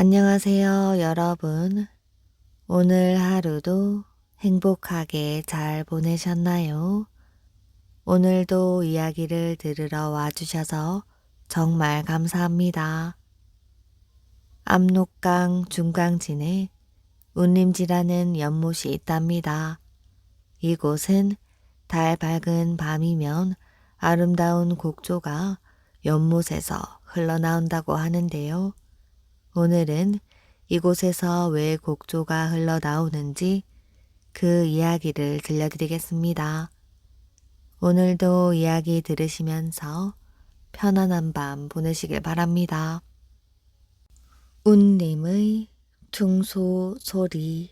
안녕하세요, 여러분. 오늘 하루도 행복하게 잘 보내셨나요? 오늘도 이야기를 들으러 와주셔서 정말 감사합니다. 압록강 중강진에 운림지라는 연못이 있답니다. 이곳은 달 밝은 밤이면 아름다운 곡조가 연못에서 흘러나온다고 하는데요. 오늘은 이곳에서 왜 곡조가 흘러나오는지 그 이야기를 들려드리겠습니다. 오늘도 이야기 들으시면서 편안한 밤 보내시길 바랍니다. 운님의 퉁소 소리.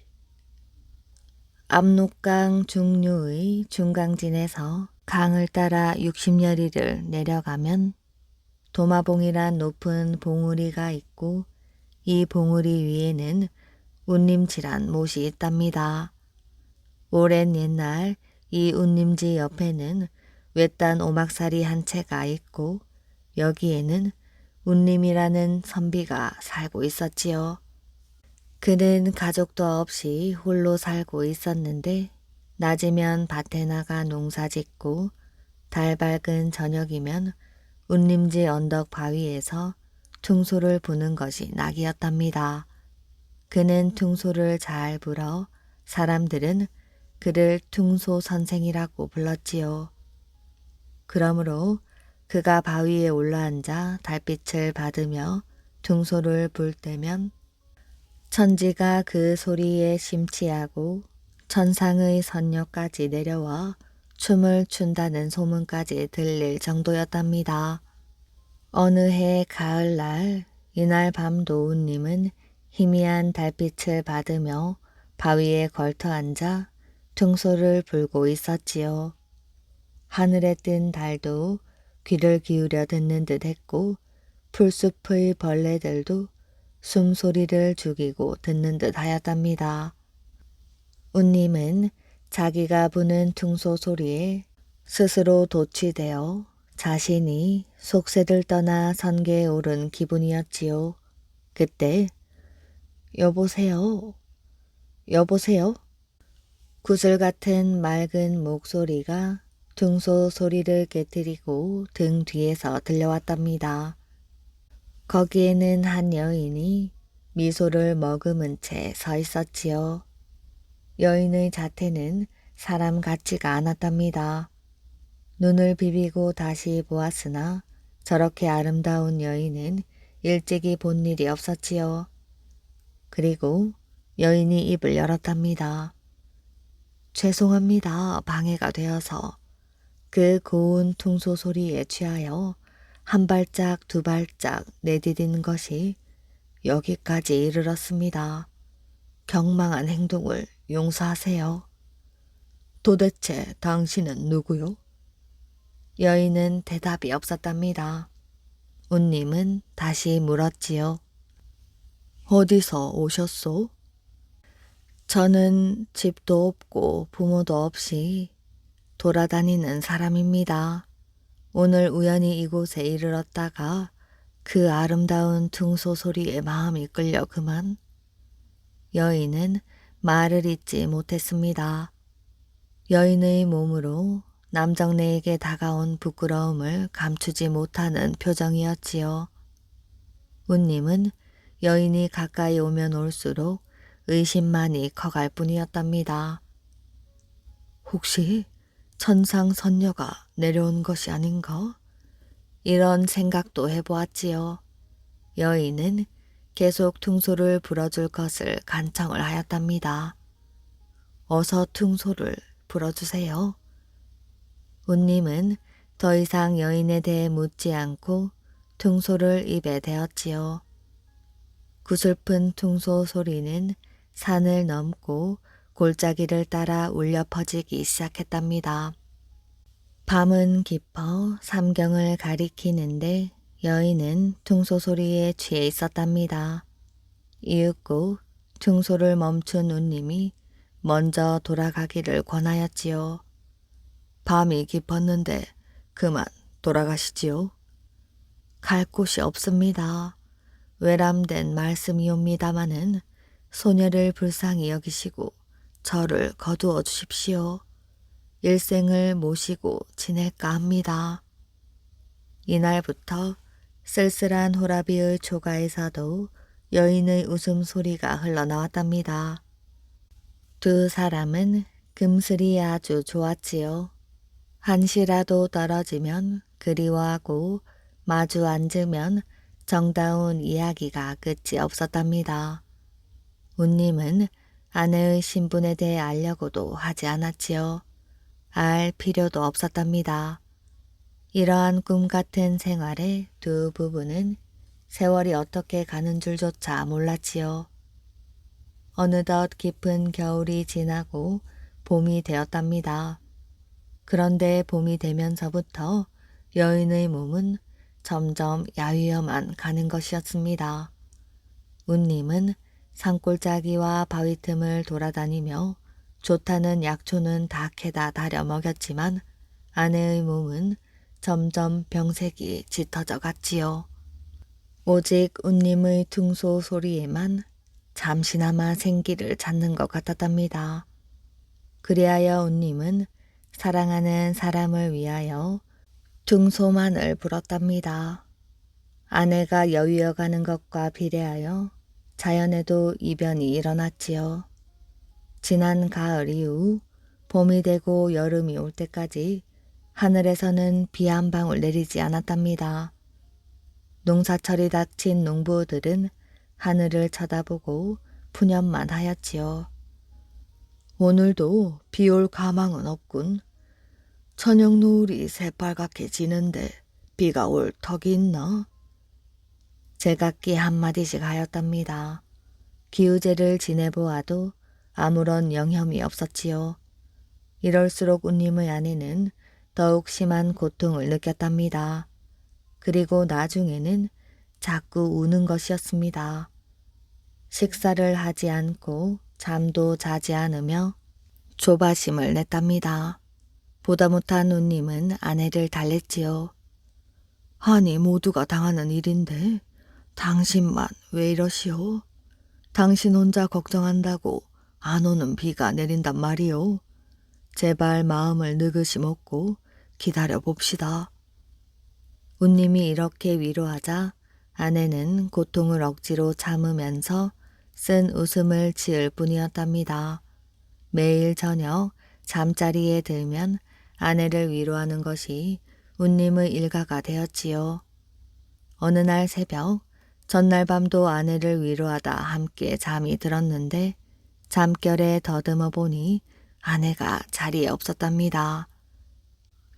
압록강 중류의 중강진에서 강을 따라 60여리를 내려가면 도마봉이란 높은 봉우리가 있고 이 봉우리 위에는 운림지란 못이 있답니다. 오랜 옛날 이 운림지 옆에는 외딴 오막살이 한 채가 있고 여기에는 운림이라는 선비가 살고 있었지요. 그는 가족도 없이 홀로 살고 있었는데 낮이면 밭에 나가 농사 짓고 달 밝은 저녁이면 운림지 언덕 바위에서 퉁소를 부는 것이 낙이었답니다. 그는 퉁소를 잘 불어 사람들은 그를 퉁소 선생이라고 불렀지요. 그러므로 그가 바위에 올라앉아 달빛을 받으며 퉁소를 불 때면 천지가 그 소리에 심취하고 천상의 선녀까지 내려와 춤을 춘다는 소문까지 들릴 정도였답니다. 어느 해 가을날 이날 밤도 운님은 희미한 달빛을 받으며 바위에 걸터 앉아 퉁소를 불고 있었지요. 하늘에 뜬 달도 귀를 기울여 듣는 듯 했고 풀숲의 벌레들도 숨소리를 죽이고 듣는 듯 하였답니다. 운님은 자기가 부는 퉁소 소리에 스스로 도취되어 자신이 속세를 떠나 선계에 오른 기분이었지요. 그때 여보세요. 여보세요. 구슬 같은 맑은 목소리가 퉁소 소리를 깨뜨리고 등 뒤에서 들려왔답니다. 거기에는 한 여인이 미소를 머금은 채 서 있었지요. 여인의 자태는 사람 같지가 않았답니다. 눈을 비비고 다시 보았으나 저렇게 아름다운 여인은 일찍이 본 일이 없었지요. 그리고 여인이 입을 열었답니다. 죄송합니다. 방해가 되어서. 그 고운 퉁소 소리에 취하여 한 발짝 두 발짝 내디딘 것이 여기까지 이르렀습니다. 경망한 행동을 용서하세요. 도대체 당신은 누구요? 여인은 대답이 없었답니다. 운님은 다시 물었지요. 어디서 오셨소? 저는 집도 없고 부모도 없이 돌아다니는 사람입니다. 오늘 우연히 이곳에 이르렀다가 그 아름다운 퉁소 소리에 마음이 끌려 그만. 여인은 말을 잇지 못했습니다. 여인의 몸으로 남정네에게 다가온 부끄러움을 감추지 못하는 표정이었지요. 운님은 여인이 가까이 오면 올수록 의심만이 커갈 뿐이었답니다. 혹시 천상선녀가 내려온 것이 아닌가? 이런 생각도 해보았지요. 여인은 계속 퉁소를 불어줄 것을 간청을 하였답니다. 어서 퉁소를 불어주세요. 운님은 더 이상 여인에 대해 묻지 않고 퉁소를 입에 대었지요. 구슬픈 퉁소 소리는 산을 넘고 골짜기를 따라 울려 퍼지기 시작했답니다. 밤은 깊어 삼경을 가리키는데 여인은 퉁소 소리에 취해 있었답니다. 이윽고 퉁소를 멈춘 운님이 먼저 돌아가기를 권하였지요. 밤이 깊었는데 그만 돌아가시지요. 갈 곳이 없습니다. 외람된 말씀이옵니다마는 소녀를 불쌍히 여기시고 저를 거두어 주십시오. 일생을 모시고 지낼까 합니다. 이날부터 쓸쓸한 호라비의 초가에서도 여인의 웃음소리가 흘러나왔답니다. 두 사람은 금슬이 아주 좋았지요. 한시라도 떨어지면 그리워하고 마주 앉으면 정다운 이야기가 끝이 없었답니다. 운님은 아내의 신분에 대해 알려고도 하지 않았지요. 알 필요도 없었답니다. 이러한 꿈 같은 생활에 두 부부는 세월이 어떻게 가는 줄조차 몰랐지요. 어느덧 깊은 겨울이 지나고 봄이 되었답니다. 그런데 봄이 되면서부터 여인의 몸은 점점 야위어만 가는 것이었습니다. 운님은 산골짜기와 바위 틈을 돌아다니며 좋다는 약초는 다 캐다 다려 먹였지만 아내의 몸은 점점 병색이 짙어져 갔지요. 오직 운님의 둥소 소리에만 잠시나마 생기를 찾는 것 같았답니다. 그리하여 운님은 사랑하는 사람을 위하여 둥소만을 불었답니다. 아내가 여위어가는 것과 비례하여 자연에도 이변이 일어났지요. 지난 가을 이후 봄이 되고 여름이 올 때까지 하늘에서는 비 한 방울 내리지 않았답니다. 농사철이 닥친 농부들은 하늘을 쳐다보고 푸념만 하였지요. 오늘도 비 올 가망은 없군. 저녁 노을이 새빨갛게 지는데 비가 올 턱이 있나? 제각기 한마디씩 하였답니다. 기우제를 지내보아도 아무런 영혐이 없었지요. 이럴수록 운님의 아내는 더욱 심한 고통을 느꼈답니다. 그리고 나중에는 자꾸 우는 것이었습니다. 식사를 하지 않고 잠도 자지 않으며 조바심을 냈답니다. 보다 못한 운님은 아내를 달랬지요. 아니 모두가 당하는 일인데 당신만 왜 이러시오? 당신 혼자 걱정한다고 안 오는 비가 내린단 말이오. 제발 마음을 느긋이 먹고 기다려 봅시다. 운님이 이렇게 위로하자 아내는 고통을 억지로 참으면서 쓴 웃음을 지을 뿐이었답니다. 매일 저녁 잠자리에 들면 아내를 위로하는 것이 운님의 일과가 되었지요. 어느 날 새벽 전날 밤도 아내를 위로하다 함께 잠이 들었는데 잠결에 더듬어 보니 아내가 자리에 없었답니다.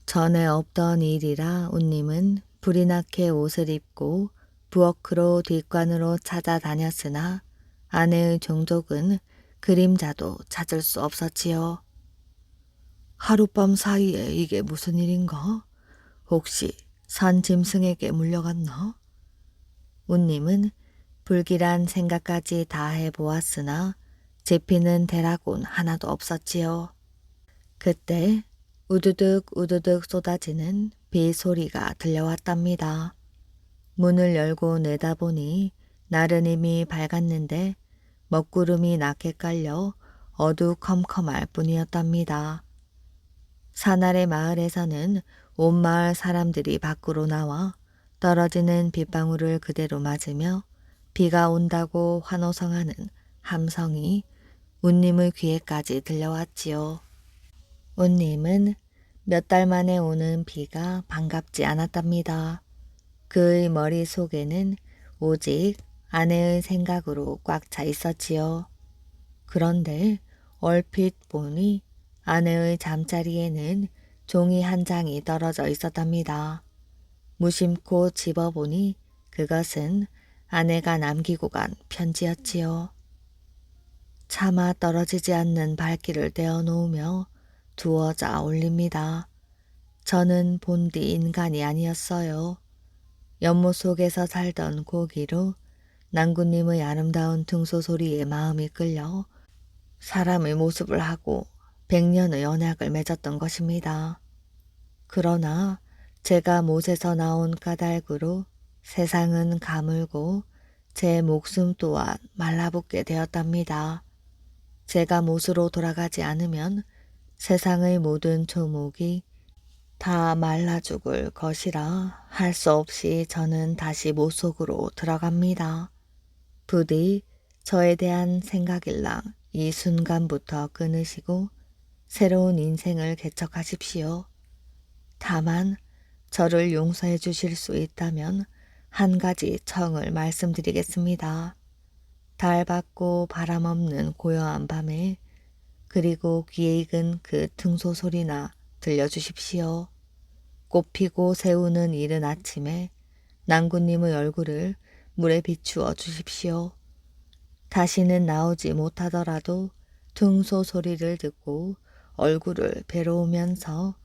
전에 없던 일이라 운님은 불이 나게 옷을 입고 부엌으로 뒷관으로 찾아다녔으나 아내의 종족은 그림자도 찾을 수 없었지요. 하룻밤 사이에 이게 무슨 일인가? 혹시 산 짐승에게 물려갔나? 운님은 불길한 생각까지 다 해보았으나 잡히는 대라곤 하나도 없었지요. 그때 우두둑 우두둑 쏟아지는 비 소리가 들려왔답니다. 문을 열고 내다보니 날은 이미 밝았는데 먹구름이 낮게 깔려 어두컴컴할 뿐이었답니다. 산아래 마을에서는 온 마을 사람들이 밖으로 나와 떨어지는 빗방울을 그대로 맞으며 비가 온다고 환호성하는 함성이 운님의 귀에까지 들려왔지요. 운님은 몇 달 만에 오는 비가 반갑지 않았답니다. 그의 머릿속에는 오직 아내의 생각으로 꽉 차 있었지요. 그런데 얼핏 보니 아내의 잠자리에는 종이 한 장이 떨어져 있었답니다. 무심코 집어보니 그것은 아내가 남기고 간 편지였지요. 차마 떨어지지 않는 발길을 떼어 놓으며 두어자 올립니다. 저는 본디 인간이 아니었어요. 연못 속에서 살던 고기로 낭군님의 아름다운 둥소 소리에 마음이 끌려 사람의 모습을 하고 100년의 언약을 맺었던 것입니다. 그러나 제가 못에서 나온 까닭으로 세상은 가물고 제 목숨 또한 말라붙게 되었답니다. 제가 못으로 돌아가지 않으면 세상의 모든 초목이 다 말라 죽을 것이라 할 수 없이 저는 다시 못 속으로 들어갑니다. 부디 저에 대한 생각일랑 이 순간부터 끊으시고 새로운 인생을 개척하십시오. 다만 저를 용서해 주실 수 있다면 한 가지 청을 말씀드리겠습니다. 달 받고 바람 없는 고요한 밤에 그리고 귀에 익은 그 등소 소리나 들려주십시오. 꽃피고 새우는 이른 아침에 낭구님의 얼굴을 물에 비추어 주십시오. 다시는 나오지 못하더라도 등소 소리를 듣고 얼굴을 뵈러오면서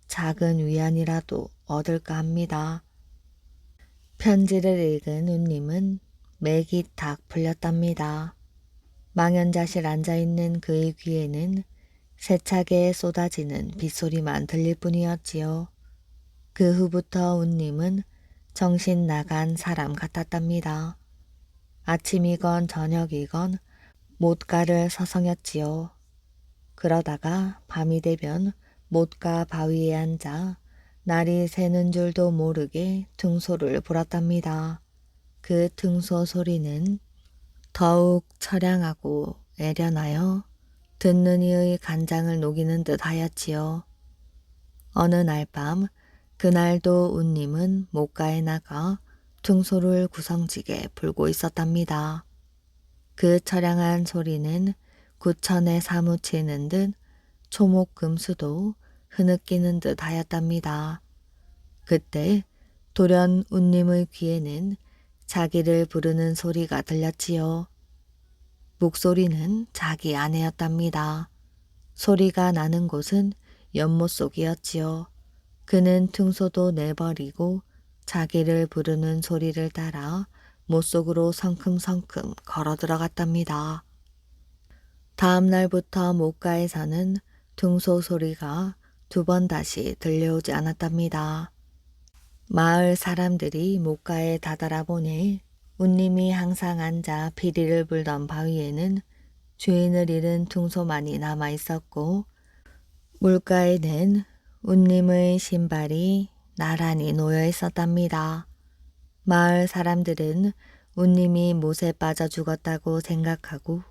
작은 위안이라도 얻을까 합니다. 편지를 읽은 운님은 맥이 탁 풀렸답니다. 망연자실 앉아있는 그의 귀에는 세차게 쏟아지는 빗소리만 들릴 뿐이었지요. 그 후부터 운님은 정신 나간 사람 같았답니다. 아침이건 저녁이건 못가를 서성였지요. 그러다가 밤이 되면 못가 바위에 앉아 날이 새는 줄도 모르게 등소를 불었답니다. 그 등소 소리는 더욱 처량하고 애련하여 듣는 이의 간장을 녹이는 듯 하였지요. 어느 날 밤 그날도 운님은 못가에 나가 등소를 구성지게 불고 있었답니다. 그 처량한 소리는 구천에 사무치는 듯 초목금수도 흐느끼는 듯 하였답니다. 그때 돌연 운님의 귀에는 자기를 부르는 소리가 들렸지요. 목소리는 자기 아내였답니다. 소리가 나는 곳은 연못 속이었지요. 그는 등소도 내버리고 자기를 부르는 소리를 따라 못 속으로 성큼성큼 걸어 들어갔답니다. 다음 날부터 못가에서는 등소 소리가 2번 다시 들려오지 않았답니다. 마을 사람들이 못가에 다다라 보니 운님이 항상 앉아 피리를 불던 바위에는 주인을 잃은 등소만이 남아 있었고 물가에는 운님의 신발이 나란히 놓여 있었답니다. 마을 사람들은 운님이 못에 빠져 죽었다고 생각하고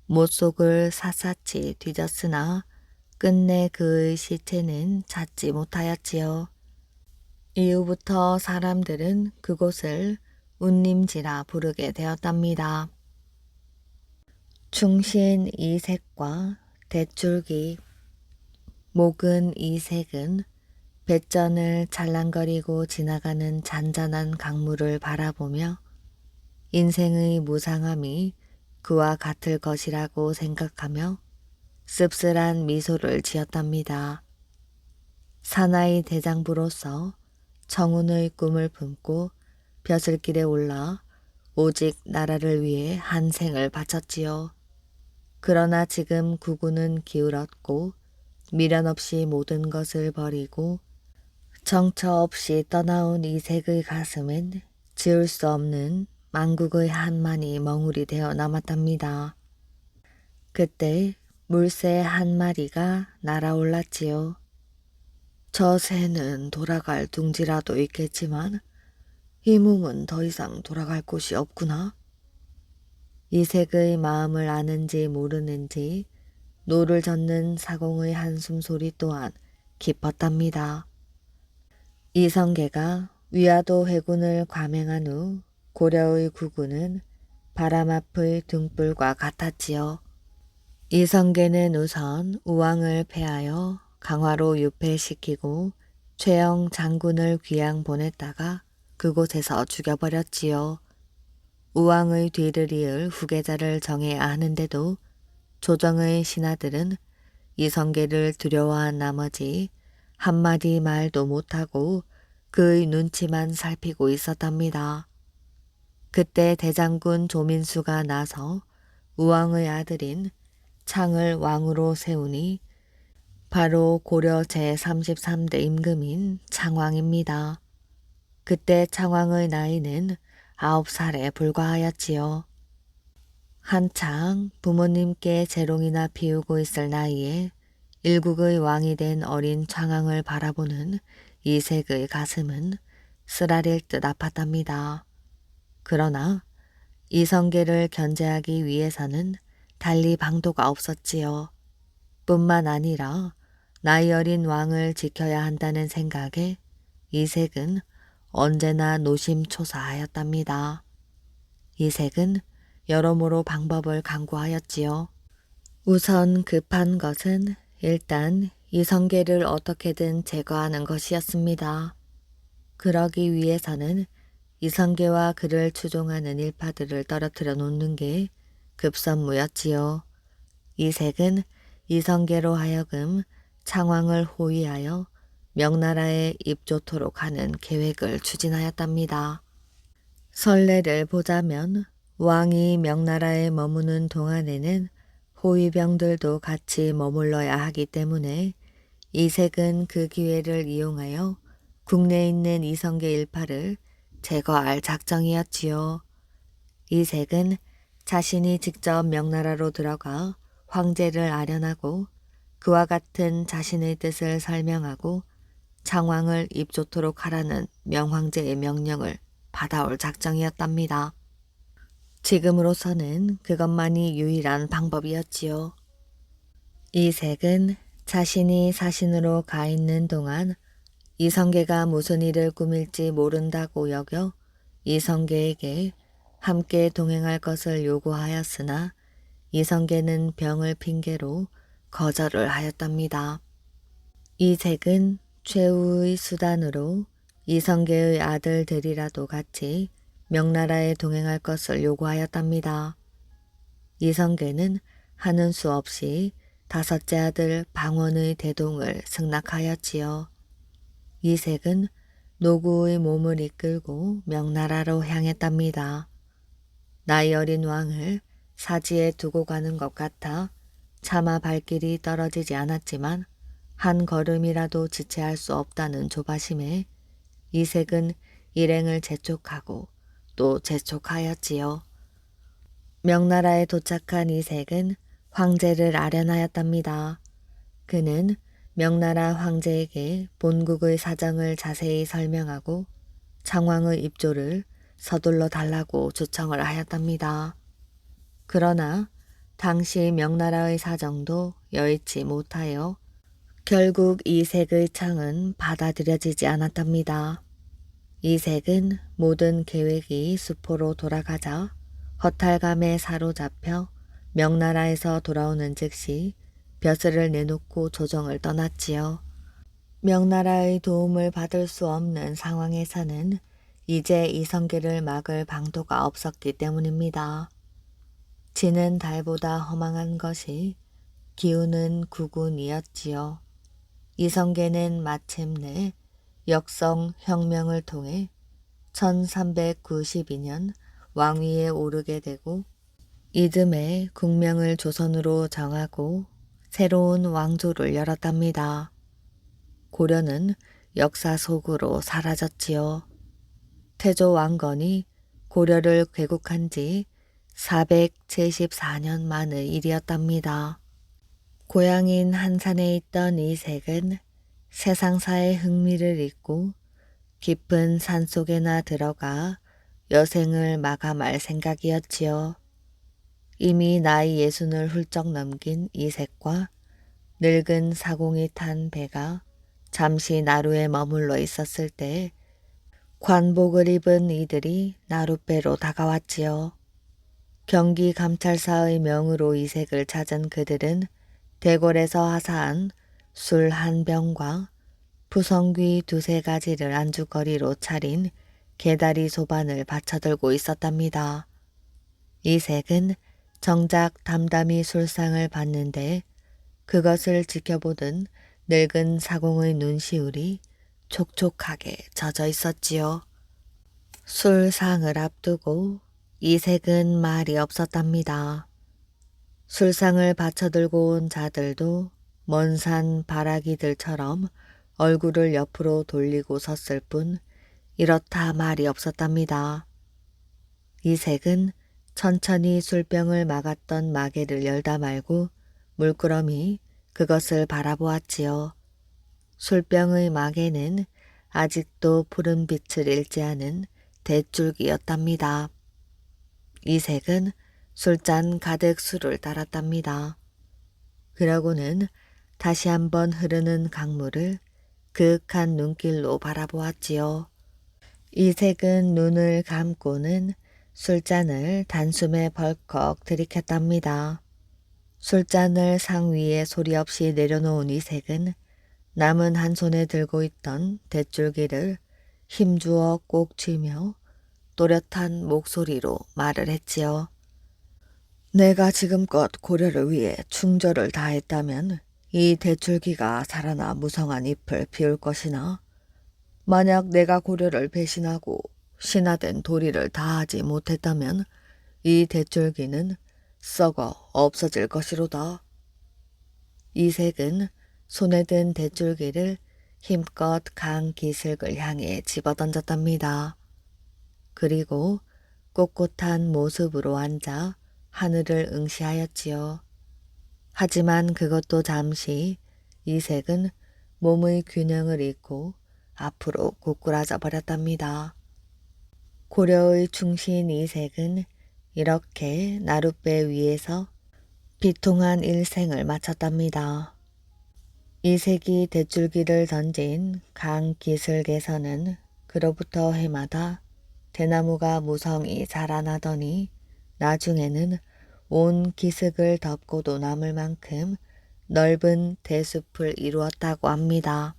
못 속을 샅샅이 뒤졌으나 끝내 그의 시체는 찾지 못하였지요. 이후부터 사람들은 그곳을 운님지라 부르게 되었답니다. 충신 이색과 대줄기 목은 이색은 뱃전을 잘랑거리고 지나가는 잔잔한 강물을 바라보며 인생의 무상함이 그와 같을 것이라고 생각하며 씁쓸한 미소를 지었답니다. 사나이 대장부로서 청운의 꿈을 품고 벼슬길에 올라 오직 나라를 위해 한 생을 바쳤지요. 그러나 지금 구구는 기울었고 미련 없이 모든 것을 버리고 정처 없이 떠나온 이색의 가슴엔 지울 수 없는 만국의 한만이 멍울이 되어 남았답니다. 그때 물새 한 마리가 날아올랐지요. 저 새는 돌아갈 둥지라도 있겠지만 이 몸은 더 이상 돌아갈 곳이 없구나. 이색의 마음을 아는지 모르는지 노를 젓는 사공의 한숨 소리 또한 깊었답니다. 이성계가 위화도 회군을 과맹한 후 고려의 구군은 바람 앞의 등불과 같았지요. 이성계는 우선 우왕을 패하여 강화로 유폐시키고 최영 장군을 귀양 보냈다가 그곳에서 죽여버렸지요. 우왕의 뒤를 이을 후계자를 정해야 하는데도 조정의 신하들은 이성계를 두려워한 나머지 한마디 말도 못하고 그의 눈치만 살피고 있었답니다. 그때 대장군 조민수가 나서 우왕의 아들인 창을 왕으로 세우니 바로 고려 제33대 임금인 창왕입니다. 그때 창왕의 나이는 9살에 불과하였지요. 한창 부모님께 재롱이나 피우고 있을 나이에 일국의 왕이 된 어린 창왕을 바라보는 이색의 가슴은 쓰라릴 듯 아팠답니다. 그러나 이성계를 견제하기 위해서는 달리 방도가 없었지요. 뿐만 아니라 나이 어린 왕을 지켜야 한다는 생각에 이색은 언제나 노심초사하였답니다. 이색은 여러모로 방법을 강구하였지요. 우선 급한 것은 일단 이성계를 어떻게든 제거하는 것이었습니다. 그러기 위해서는 이성계와 그를 추종하는 일파들을 떨어뜨려 놓는 게 급선무였지요. 이색은 이성계로 하여금 창왕을 호위하여 명나라에 입조토록 하는 계획을 추진하였답니다. 선례를 보자면 왕이 명나라에 머무는 동안에는 호위병들도 같이 머물러야 하기 때문에 이색은 그 기회를 이용하여 국내에 있는 이성계 일파를 제거할 작정이었지요. 이색은 자신이 직접 명나라로 들어가 황제를 아련하고 그와 같은 자신의 뜻을 설명하고 창왕을 입조토록 하라는 명황제의 명령을 받아올 작정이었답니다. 지금으로서는 그것만이 유일한 방법이었지요. 이색은 자신이 사신으로 가 있는 동안 이성계가 무슨 일을 꾸밀지 모른다고 여겨 이성계에게 함께 동행할 것을 요구하였으나 이성계는 병을 핑계로 거절을 하였답니다. 이색은 최후의 수단으로 이성계의 아들들이라도 같이 명나라에 동행할 것을 요구하였답니다. 이성계는 하는 수 없이 다섯째 아들 방원의 대동을 승낙하였지요. 이색은 노구의 몸을 이끌고 명나라로 향했답니다. 나이 어린 왕을 사지에 두고 가는 것 같아 차마 발길이 떨어지지 않았지만 한 걸음이라도 지체할 수 없다는 조바심에 이색은 일행을 재촉하고 또 재촉하였지요. 명나라에 도착한 이색은 황제를 아련하였답니다. 그는 명나라 황제에게 본국의 사정을 자세히 설명하고 창왕의 입조를 서둘러 달라고 주청을 하였답니다. 그러나 당시 명나라의 사정도 여의치 못하여 결국 이색의 청은 받아들여지지 않았답니다. 이색은 모든 계획이 수포로 돌아가자 허탈감에 사로잡혀 명나라에서 돌아오는 즉시 벼슬을 내놓고 조정을 떠났지요. 명나라의 도움을 받을 수 없는 상황에서는 이제 이성계를 막을 방도가 없었기 때문입니다. 지는 달보다 허망한 것이 기우는 국운이었지요. 이성계는 마침내 역성혁명을 통해 1392년 왕위에 오르게 되고 이듬해 국명을 조선으로 정하고 새로운 왕조를 열었답니다. 고려는 역사 속으로 사라졌지요. 태조 왕건이 고려를 개국한 지 474년 만의 일이었답니다. 고향인 한산에 있던 이색은 세상사의 흥미를 잊고 깊은 산속에나 들어가 여생을 마감할 생각이었지요. 이미 나이 60을 훌쩍 넘긴 이색과 늙은 사공이 탄 배가 잠시 나루에 머물러 있었을 때 관복을 입은 이들이 나룻배로 다가왔지요. 경기 감찰사의 명으로 이색을 찾은 그들은 대궐에서 하사한 술 한 병과 푸성귀 2-3가지를 안주거리로 차린 개다리 소반을 받쳐들고 있었답니다. 이색은 정작 담담히 술상을 받는데 그것을 지켜보던 늙은 사공의 눈시울이 촉촉하게 젖어 있었지요. 술상을 앞두고 이색은 말이 없었답니다. 술상을 받쳐들고 온 자들도 먼 산 바라기들처럼 얼굴을 옆으로 돌리고 섰을 뿐 이렇다 말이 없었답니다. 이색은 천천히 술병을 막았던 마개를 열다 말고 물끄러미 그것을 바라보았지요. 술병의 마개는 아직도 푸른 빛을 잃지 않은 대줄기였답니다. 이색은 술잔 가득 술을 따랐답니다. 그러고는 다시 한번 흐르는 강물을 그윽한 눈길로 바라보았지요. 이색은 눈을 감고는 술잔을 단숨에 벌컥 들이켰답니다. 술잔을 상 위에 소리 없이 내려놓은 이색은 남은 한 손에 들고 있던 뱃줄기를 힘주어 꼭 쥐며 또렷한 목소리로 말을 했지요. 내가 지금껏 고려를 위해 충절을 다했다면 이 대줄기가 살아나 무성한 잎을 피울 것이나 만약 내가 고려를 배신하고 신화된 도리를 다하지 못했다면 이 대줄기는 썩어 없어질 것이로다. 이색은 손에 든 대줄기를 힘껏 강 기슭을 향해 집어던졌답니다. 그리고 꼿꼿한 모습으로 앉아 하늘을 응시하였지요. 하지만 그것도 잠시 이색은 몸의 균형을 잃고 앞으로 고꾸라져 버렸답니다. 고려의 충신 이색은 이렇게 나룻배 위에서 비통한 일생을 마쳤답니다. 이색이 대줄기를 던진 강 기슭에서는 그로부터 해마다 대나무가 무성히 자라나더니 나중에는 온 기슭을 덮고도 남을 만큼 넓은 대숲을 이루었다고 합니다.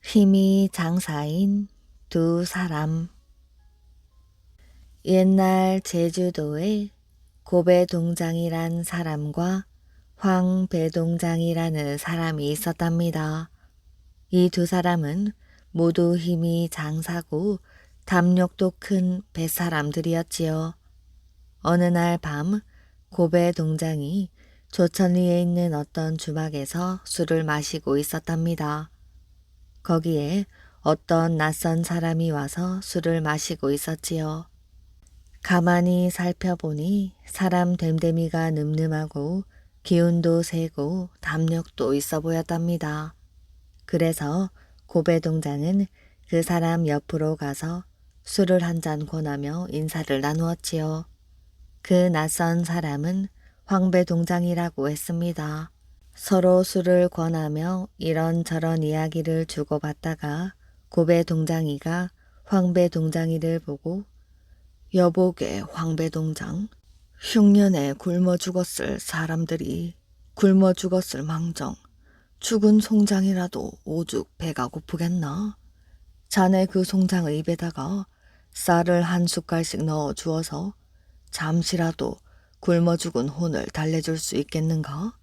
힘이 장사인 두 사람. 옛날 제주도에 고배동장이란 사람과 황배동장이라는 사람이 있었답니다. 이 두 사람은 모두 힘이 장사고 담력도 큰 뱃사람들이었지요. 어느 날 밤 고배동장이 조천리에 있는 어떤 주막에서 술을 마시고 있었답니다. 거기에 어떤 낯선 사람이 와서 술을 마시고 있었지요. 가만히 살펴보니 사람 됨됨이가 늠름하고 기운도 세고 담력도 있어 보였답니다. 그래서 고배동장은 그 사람 옆으로 가서 술을 한 잔 권하며 인사를 나누었지요. 그 낯선 사람은 황배동장이라고 했습니다. 서로 술을 권하며 이런저런 이야기를 주고받다가 고배동장이가 황배동장이를 보고 여보게 황배동장, 흉년에 굶어 죽었을 사람들이 굶어 죽었을 망정 죽은 송장이라도 오죽 배가 고프겠나? 자네 그 송장의 입에다가 쌀을 한 숟갈씩 넣어 주어서 잠시라도 굶어 죽은 혼을 달래줄 수 있겠는가?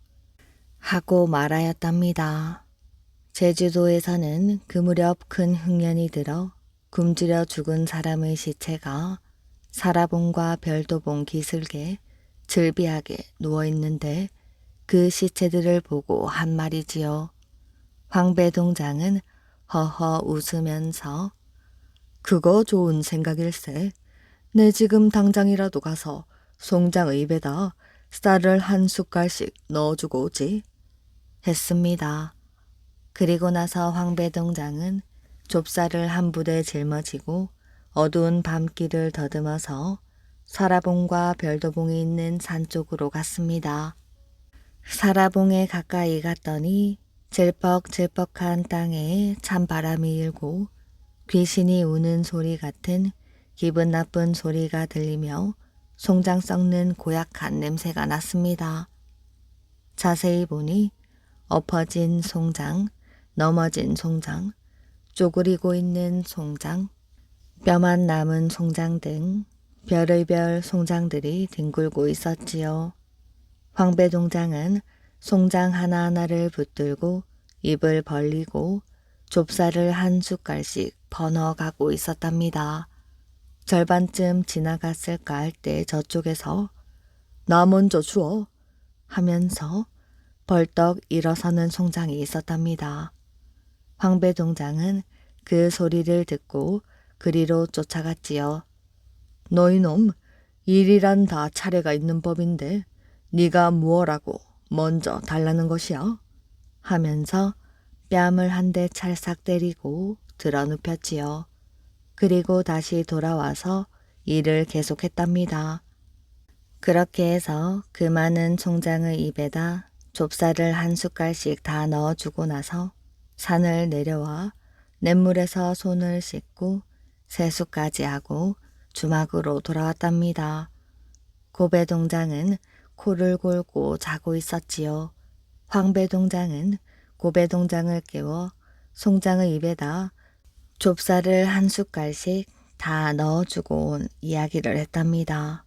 하고 말하였답니다. 제주도에서는 그 무렵 큰 흉년이 들어 굶주려 죽은 사람의 시체가 사라봉과 별도봉 기슭에 즐비하게 누워있는데 그 시체들을 보고 한 말이지요. 황배동장은 허허 웃으면서 그거 좋은 생각일세. 내 지금 당장이라도 가서 송장의 입에다 쌀을 한 숟갈씩 넣어주고 오지. 했습니다. 그리고 나서 황배동장은 좁쌀을 한 부대 짊어지고 어두운 밤길을 더듬어서 사라봉과 별도봉이 있는 산 쪽으로 갔습니다. 사라봉에 가까이 갔더니 질퍽질퍽한 땅에 찬바람이 일고 귀신이 우는 소리 같은 기분 나쁜 소리가 들리며 송장 썩는 고약한 냄새가 났습니다. 자세히 보니 엎어진 송장, 넘어진 송장, 쪼그리고 있는 송장, 뼈만 남은 송장 등 별의별 송장들이 뒹굴고 있었지요. 황배동장은 송장 하나하나를 붙들고 입을 벌리고 좁쌀을 한 숟갈씩 퍼넣어가고 있었답니다. 절반쯤 지나갔을까 할 때 저쪽에서 나 먼저 주워 하면서 벌떡 일어서는 송장이 있었답니다. 황배동장은 그 소리를 듣고 그리로 쫓아갔지요. 너희놈, 일이란 다 차례가 있는 법인데 네가 무엇라고 먼저 달라는 것이야? 하면서 뺨을 한 대 찰싹 때리고 드러눕혔지요. 그리고 다시 돌아와서 일을 계속했답니다. 그렇게 해서 그 많은 총장의 입에다 좁쌀을 한 숟갈씩 다 넣어주고 나서 산을 내려와 냇물에서 손을 씻고 세수까지 하고 주막으로 돌아왔답니다. 고배동장은 코를 골고 자고 있었지요. 황배동장은 고배동장을 깨워 송장의 입에다 좁쌀을 한 숟갈씩 다 넣어주고 온 이야기를 했답니다.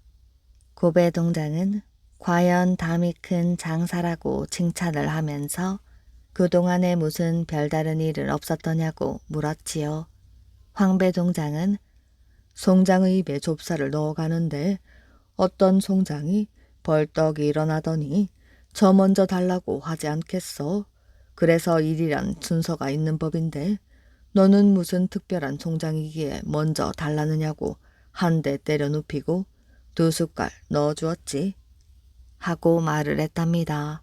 고배동장은 과연 담이 큰 장사라고 칭찬을 하면서 그동안에 무슨 별다른 일은 없었더냐고 물었지요. 황배동장은 송장의 입에 좁쌀을 넣어가는데 어떤 송장이 벌떡 일어나더니 저 먼저 달라고 하지 않겠어. 그래서 일이란 순서가 있는 법인데 너는 무슨 특별한 송장이기에 먼저 달라느냐고 한 대 때려 눕히고 2숟갈 넣어주었지. 하고 말을 했답니다.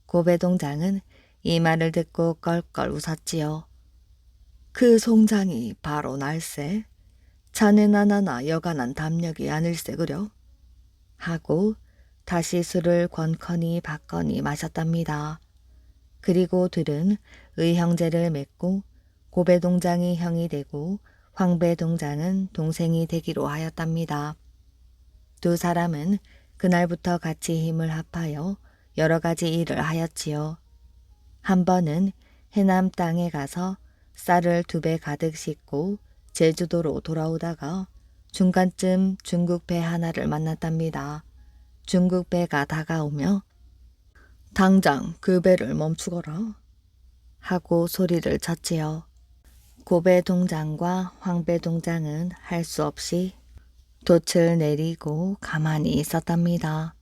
고배동장은 이 말을 듣고 껄껄 웃었지요. 그 송장이 바로 날세. 자네나 나나 여간한 담력이 아닐세 그려. 하고 다시 술을 권커니 받거니 마셨답니다. 그리고 둘은 의형제를 맺고 고배동장이 형이 되고 황배동장은 동생이 되기로 하였답니다. 두 사람은 그날부터 같이 힘을 합하여 여러 가지 일을 하였지요. 한 번은 해남 땅에 가서 쌀을 2배 가득 싣고 제주도로 돌아오다가 중간쯤 중국 배 하나를 만났답니다. 중국 배가 다가오며 당장 그 배를 멈추거라 하고 소리를 쳤지요. 고배동장과 황배동장은 할 수 없이 돛을 내리고 가만히 있었답니다.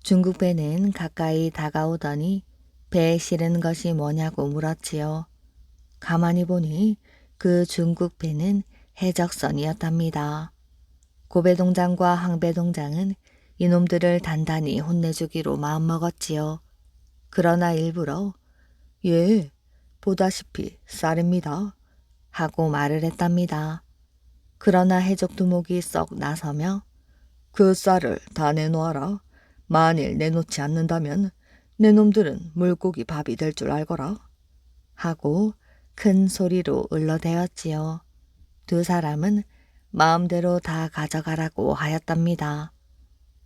중국 배는 가까이 다가오더니 배에 실은 것이 뭐냐고 물었지요. 가만히 보니 그 중국 배는 해적선이었답니다. 고배동장과 황배동장은 이놈들을 단단히 혼내주기로 마음먹었지요. 그러나 일부러 예, 보다시피 쌀입니다. 하고 말을 했답니다. 그러나 해적두목이 썩 나서며 그 쌀을 다 내놓아라. 만일 내놓지 않는다면 내 놈들은 물고기 밥이 될 줄 알거라. 하고 큰 소리로 을러대었지요. 두 사람은 마음대로 다 가져가라고 하였답니다.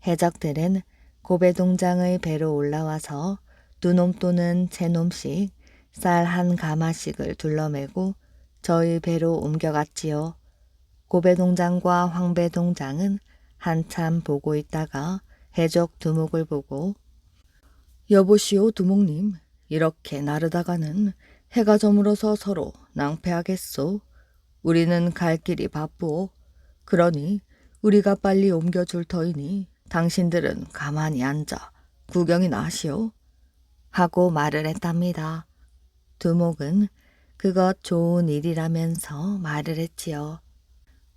해적들은 고배동장의 배로 올라와서 2놈 또는 3놈씩 쌀 한 가마씩을 둘러매고 저희 배로 옮겨갔지요. 고배동장과 황배동장은 한참 보고 있다가 해적 두목을 보고 여보시오 두목님, 이렇게 나르다가는 해가 저물어서 서로 낭패하겠소. 우리는 갈 길이 바쁘오. 그러니 우리가 빨리 옮겨줄 터이니 당신들은 가만히 앉아 구경이나 하시오. 하고 말을 했답니다. 두목은 그것 좋은 일이라면서 말을 했지요.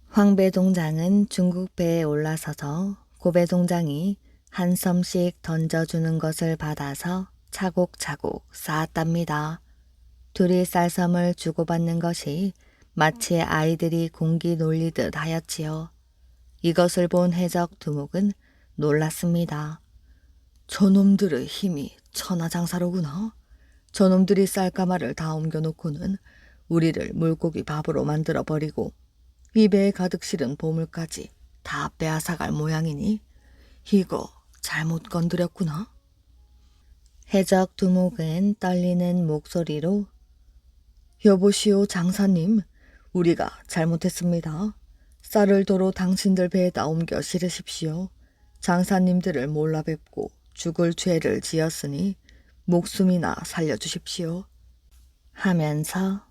황배동장은 중국배에 올라서서 고배동장이 한 섬씩 던져주는 것을 받아서 차곡차곡 쌓았답니다. 둘이 쌀섬을 주고받는 것이 마치 아이들이 공기 놀리듯 하였지요. 이것을 본 해적 두목은 놀랐습니다. 저놈들의 힘이 천하장사로구나. 저놈들이 쌀가마를 다 옮겨놓고는 우리를 물고기 밥으로 만들어버리고 이 배에 가득 실은 보물까지 다 빼앗아갈 모양이니 이거 잘못 건드렸구나. 해적 두목은 떨리는 목소리로 여보시오 장사님, 우리가 잘못했습니다. 쌀을 도로 당신들 배에다 옮겨 실으십시오. 장사님들을 몰라 뵙고 죽을 죄를 지었으니 목숨이나 살려주십시오. 하면서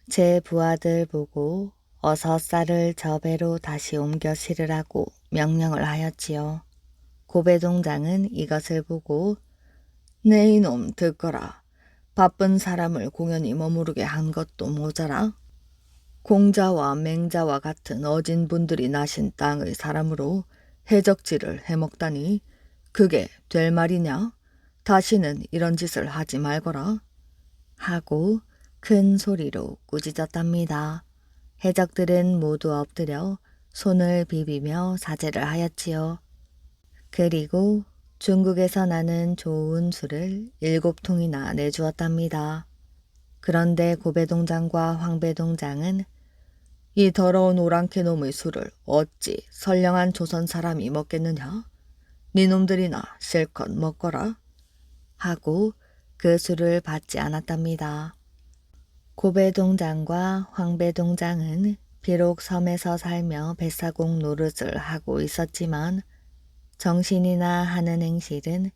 제 부하들 보고 어서 쌀을 저 배로 다시 옮겨 실으라고 명령을 하였지요. 고배동장은 이것을 보고 네 이놈 듣거라. 바쁜 사람을 공연히 머무르게 한 것도 모자라. 공자와 맹자와 같은 어진 분들이 나신 땅의 사람으로 해적질을 해먹다니 그게 될 말이냐? 다시는 이런 짓을 하지 말거라. 하고 큰 소리로 꾸짖었답니다. 해적들은 모두 엎드려 손을 비비며 사죄를 하였지요. 그리고 중국에서 나는 좋은 술을 7통이나 내주었답니다. 그런데 고배동장과 황배동장은 이 더러운 오랑캐 놈의 술을 어찌 선량한 조선 사람이 먹겠느냐? 니놈들이나 실컷 먹거라. 하고 그 술을 받지 않았답니다. 고배동장과 황배동장은 비록 섬에서 살며 뱃사공 노릇을 하고 있었지만 정신이나 하는 행실은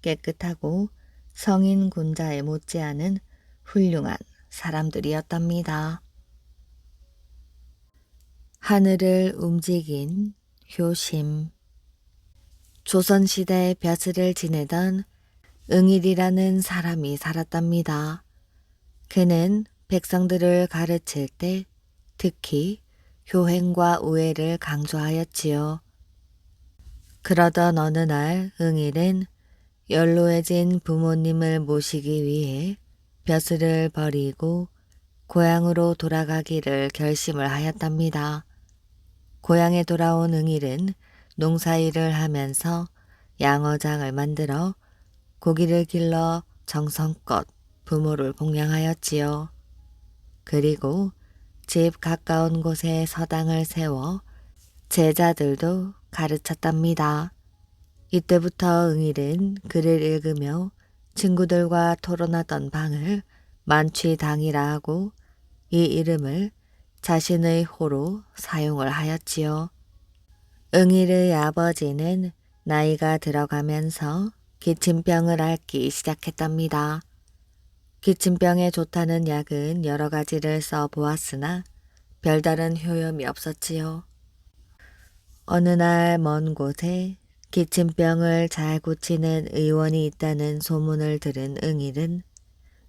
깨끗하고 성인 군자에 못지않은 훌륭한 사람들이었답니다. 하늘을 움직인 효심. 조선시대 벼슬을 지내던 응일이라는 사람이 살았답니다. 그는 백성들을 가르칠 때 특히 효행과 우애를 강조하였지요. 그러던 어느 날 응일은 연로해진 부모님을 모시기 위해 벼슬을 버리고 고향으로 돌아가기를 결심을 하였답니다. 고향에 돌아온 응일은 농사일을 하면서 양어장을 만들어 고기를 길러 정성껏 부모를供養하였지요. 그리고 집 가까운 곳에 서당을 세워 제자들도 가르쳤답니다. 이때부터 응일은 글을 읽으며 친구들과 토론하던 방을 만취당이라 하고 이 이름을 자신의 호로 사용을 하였지요. 응일의 아버지는 나이가 들어가면서 기침병을 앓기 시작했답니다. 기침병에 좋다는 약은 여러 가지를 써보았으나 별다른 효험이 없었지요. 어느 날 먼 곳에 기침병을 잘 고치는 의원이 있다는 소문을 들은 응일은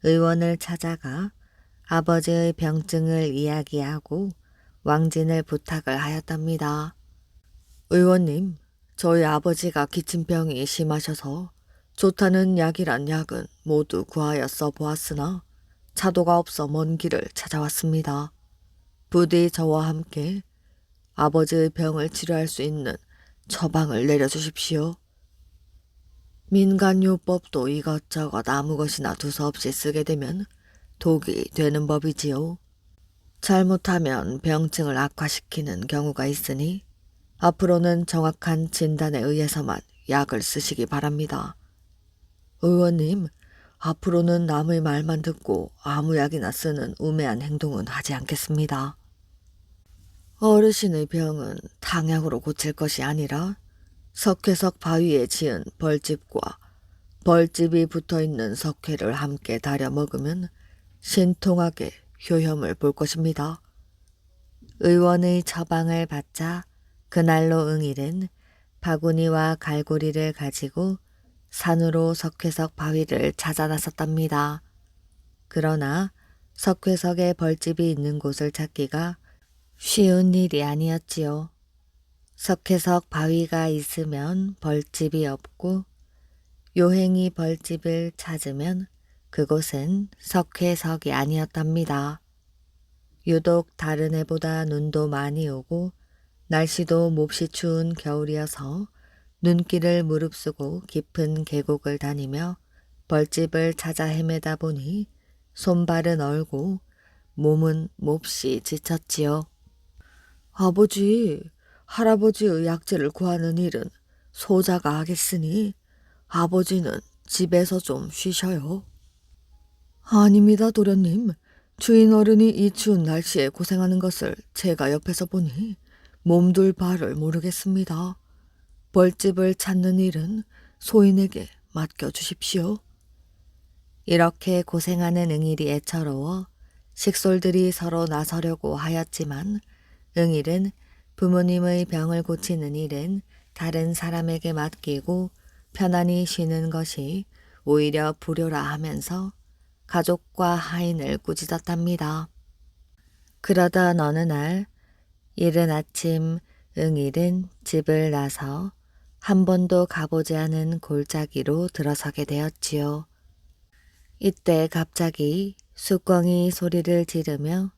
의원을 찾아가 아버지의 병증을 이야기하고 왕진을 부탁을 하였답니다. 의원님, 저희 아버지가 기침병이 심하셔서 좋다는 약이란 약은 모두 구하여 써보았으나 차도가 없어 먼 길을 찾아왔습니다. 부디 저와 함께 아버지의 병을 치료할 수 있는 처방을 내려주십시오. 민간요법도 이것저것 아무 것이나 두서없이 쓰게 되면 독이 되는 법이지요. 잘못하면 병증을 악화시키는 경우가 있으니 앞으로는 정확한 진단에 의해서만 약을 쓰시기 바랍니다. 의원님, 앞으로는 남의 말만 듣고 아무 약이나 쓰는 우매한 행동은 하지 않겠습니다. 어르신의 병은 탕약으로 고칠 것이 아니라 석회석 바위에 지은 벌집과 벌집이 붙어있는 석회를 함께 달여 먹으면 신통하게 효험을 볼 것입니다. 의원의 처방을 받자 그날로 응일은 바구니와 갈고리를 가지고 산으로 석회석 바위를 찾아 나섰답니다. 그러나 석회석에 벌집이 있는 곳을 찾기가 쉬운 일이 아니었지요. 석회석 바위가 있으면 벌집이 없고 요행이 벌집을 찾으면 그곳은 석회석이 아니었답니다. 유독 다른 해보다 눈도 많이 오고 날씨도 몹시 추운 겨울이어서 눈길을 무릅쓰고 깊은 계곡을 다니며 벌집을 찾아 헤매다 보니 손발은 얼고 몸은 몹시 지쳤지요. 아버지, 할아버지의 약재를 구하는 일은 소자가 하겠으니 아버지는 집에서 좀 쉬셔요. 아닙니다, 도련님. 주인 어른이 이 추운 날씨에 고생하는 것을 제가 옆에서 보니 몸둘 바를 모르겠습니다. 벌집을 찾는 일은 소인에게 맡겨주십시오. 이렇게 고생하는 응일이 애처로워 식솔들이 서로 나서려고 하였지만 응일은 부모님의 병을 고치는 일은 다른 사람에게 맡기고 편안히 쉬는 것이 오히려 불효라 하면서 가족과 하인을 꾸짖었답니다. 그러던 어느 날 이른 아침 응일은 집을 나서 한 번도 가보지 않은 골짜기로 들어서게 되었지요. 이때 갑자기 쑥광이 소리를 지르며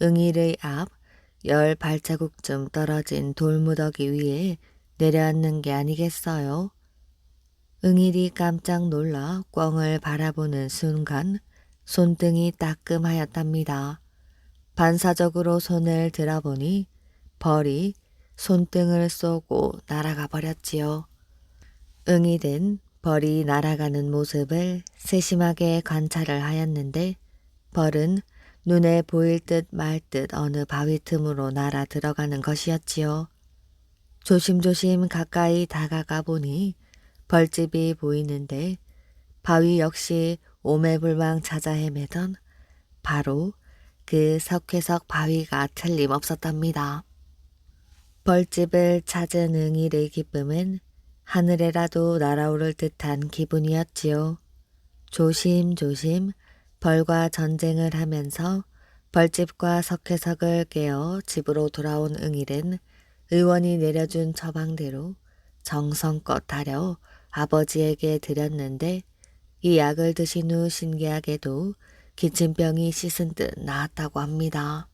응일의 앞 10발자국쯤 떨어진 돌무더기 위에 내려앉는 게 아니겠어요. 응일이 깜짝 놀라 꿩을 바라보는 순간 손등이 따끔하였답니다. 반사적으로 손을 들어보니 벌이 손등을 쏘고 날아가 버렸지요. 응일은 벌이 날아가는 모습을 세심하게 관찰을 하였는데 벌은 눈에 보일 듯 말 듯 어느 바위 틈으로 날아 들어가는 것이었지요. 조심조심 가까이 다가가 보니 벌집이 보이는데 바위 역시 오매불망 찾아 헤매던 바로 그 석회석 바위가 틀림없었답니다. 벌집을 찾은 응일의 기쁨은 하늘에라도 날아오를 듯한 기분이었지요. 조심조심 벌과 전쟁을 하면서 벌집과 석회석을 깨어 집으로 돌아온 응일은 의원이 내려준 처방대로 정성껏 다려 아버지에게 드렸는데 이 약을 드신 후 신기하게도 기침병이 씻은 듯 나았다고 합니다.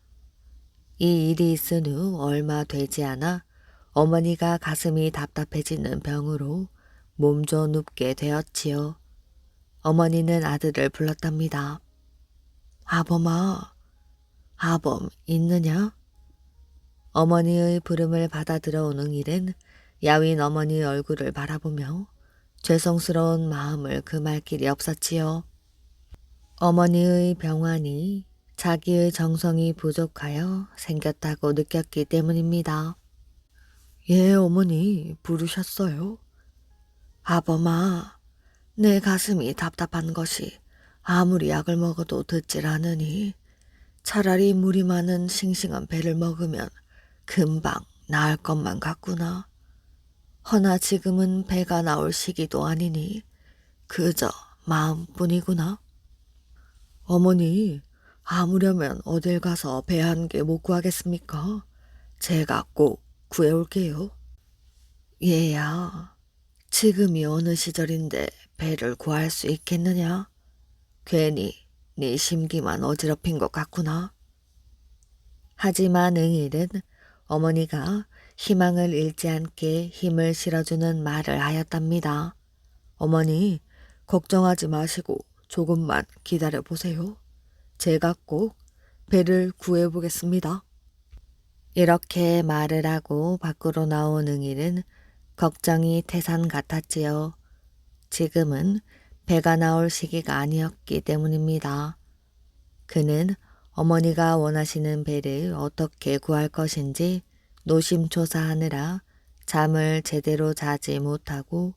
이 일이 있은 후 얼마 되지 않아 어머니가 가슴이 답답해지는 병으로 몸져 눕게 되었지요. 어머니는 아들을 불렀답니다. 아범아, 아범 있느냐? 어머니의 부름을 받아 들어온 응일은 야윈 어머니의 얼굴을 바라보며 죄송스러운 마음을 금할 길이 없었지요. 어머니의 병환이 자기의 정성이 부족하여 생겼다고 느꼈기 때문입니다. 예, 어머니 부르셨어요? 아범아, 내 가슴이 답답한 것이 아무리 약을 먹어도 듣질 않으니 차라리 물이 많은 싱싱한 배를 먹으면 금방 나을 것만 같구나. 허나 지금은 배가 나올 시기도 아니니 그저 마음뿐이구나. 어머니, 아무려면 어딜 가서 배 한 개 못 구하겠습니까? 제가 꼭 구해올게요. 얘야, 지금이 어느 시절인데 배를 구할 수 있겠느냐? 괜히 네 심기만 어지럽힌 것 같구나. 하지만 응일은 어머니가 희망을 잃지 않게 힘을 실어주는 말을 하였답니다. 어머니, 걱정하지 마시고 조금만 기다려 보세요. 제가 꼭 배를 구해보겠습니다. 이렇게 말을 하고 밖으로 나온 응일은 걱정이 태산 같았지요. 지금은 배가 나올 시기가 아니었기 때문입니다. 그는 어머니가 원하시는 배를 어떻게 구할 것인지 노심초사하느라 잠을 제대로 자지 못하고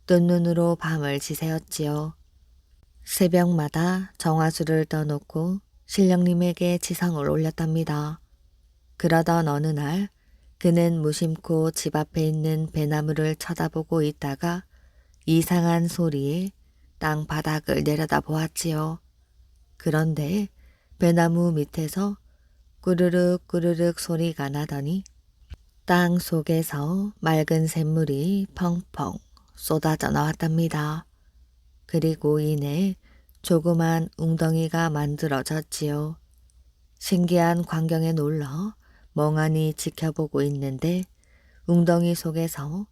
뜬 눈으로 밤을 지새웠지요. 새벽마다 정화수를 떠놓고 신령님에게 지상을 올렸답니다. 그러던 어느 날 그는 무심코 집 앞에 있는 배나무를 쳐다보고 있다가 이상한 소리에 땅 바닥을 내려다 보았지요. 그런데 배나무 밑에서 꾸르륵 꾸르륵 소리가 나더니 땅 속에서 맑은 샘물이 펑펑 쏟아져 나왔답니다. 그리고 이내 조그만 웅덩이가 만들어졌지요. 신기한 광경에 놀라 멍하니 지켜보고 있는데 웅덩이 속에서